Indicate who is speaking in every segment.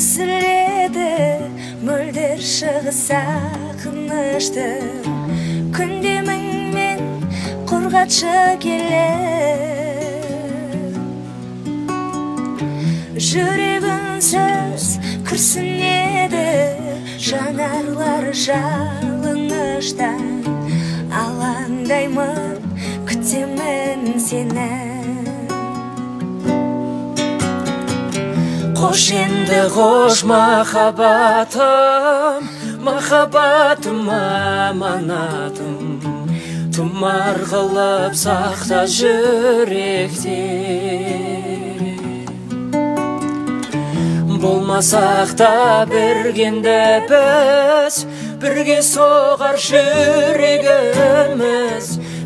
Speaker 1: Сіледі мөлдір шығыс сағыныштың күндеміңмен қорғатшы келем. Жүрегінсіз күрсінеді жанарлар жалыныштан. Алаңдаймын, күтемін сені. Қош енді қош махаббатым, махаббатым аманатым, тұмар қылып сақта жүректе. Болмасақ та біргенде біз, бірге соғар жүрегіміз,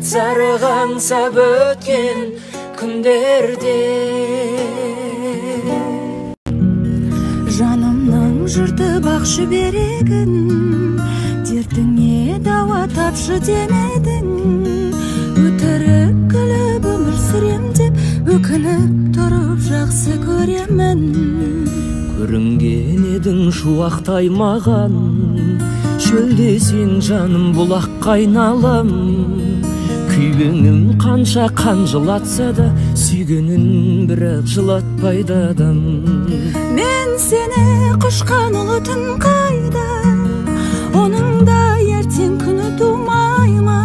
Speaker 1: зарығансап өткен күндерде.
Speaker 2: Жанымның жыртып ақ жіберегін, дертіңе дауа тапшы демедің. Өтірік күліп өмір сүрем деп, өкініп тұрып жақсы көремін.
Speaker 3: Көрінген едің шуақтай маған, шөлдесең жаным бұлақ қайналым. Күйгенім қанша қанжылатса да, сүйгенін бірақ жылатпайды адам.
Speaker 2: Мен сені құшқан ұлы түн қайда, оның да ертең күні тумай ма?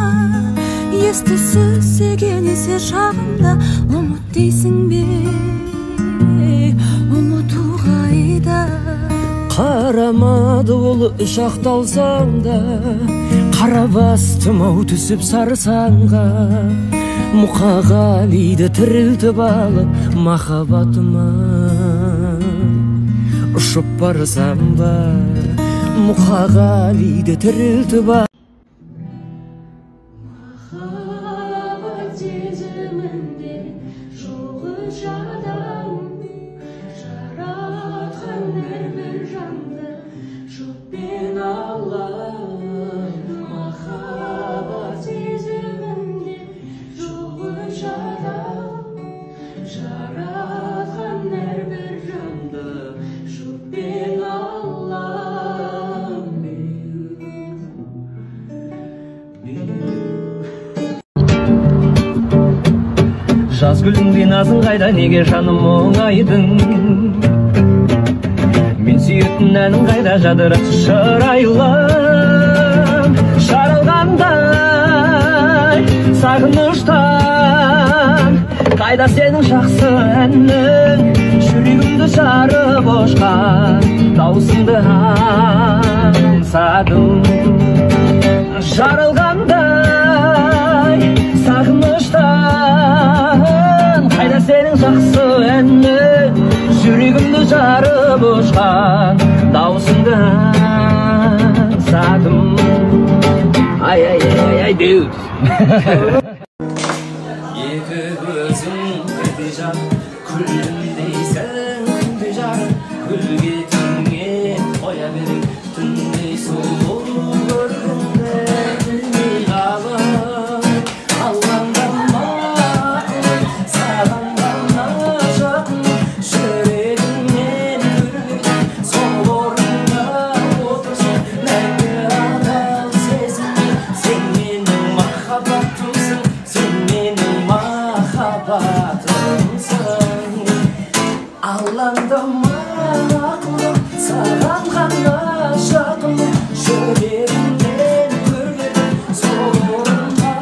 Speaker 2: Есті сөздеген есе шағында, ұмыт дейсің бе, ұмыту қайда?
Speaker 3: Қарамады ол үш ақталсаң да, қара бастым ау түсіп сарсаңға. Мұқағалиді тірілтіп алып махаббатыма ұшып барсам ба, Мұқағалиді тірілтіп алып.
Speaker 2: Махаббат сезімінде жоғы жадам, жаратқан әрбір жанды жұппен алам. Махаббат сезімінде жоғы жадам, жаратқан әрбір жанды жұппен алам.
Speaker 3: Жаз гүліңдей назың қайда, неге жаным оңайдың? Мен сүйетін әнің қайда, жадырап шырайлым. Жаралғандай сағыныштан, қайда сенің жақсы әнің? Жүрегімді жарып ұшқан даусыңды аңсадым. Жаралғандай сағыныштан, қайда сенің жақсы әнің? Жүрегімді жарып ұшқан даусыңды аңсадым. Ай, dude. Екі көзің бірдей жарық, күлімдейсің күнде жарық, гүлге түнген қоя берек, түндей сұлу көргенде білмей қалып. Алаңдама, саған ғана жақын, жүрегімнен үрген сол орныңда отырсың. Мәңгі адал сезіммен, сен менің махаббатымсың, сен менің махаббатымсың. Алаңдама ақылым, саған ғана жақын, жүрегімнен көргенім сол орныңда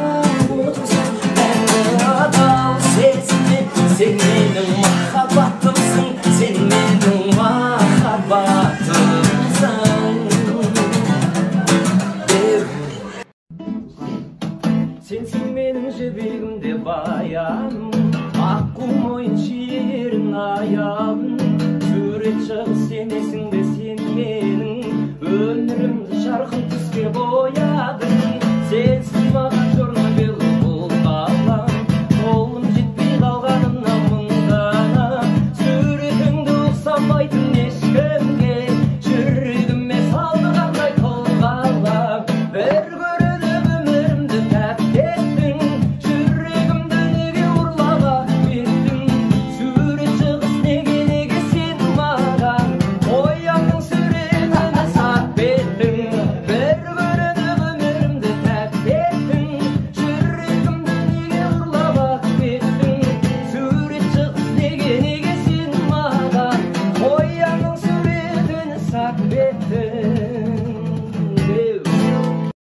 Speaker 3: отырсың. Мәңгі адал сезіммен, сен менің махаббатымсың, сен менің махаббатымсың. Сенсің менің жібегімде баяным, аққу мойын шерің аяным.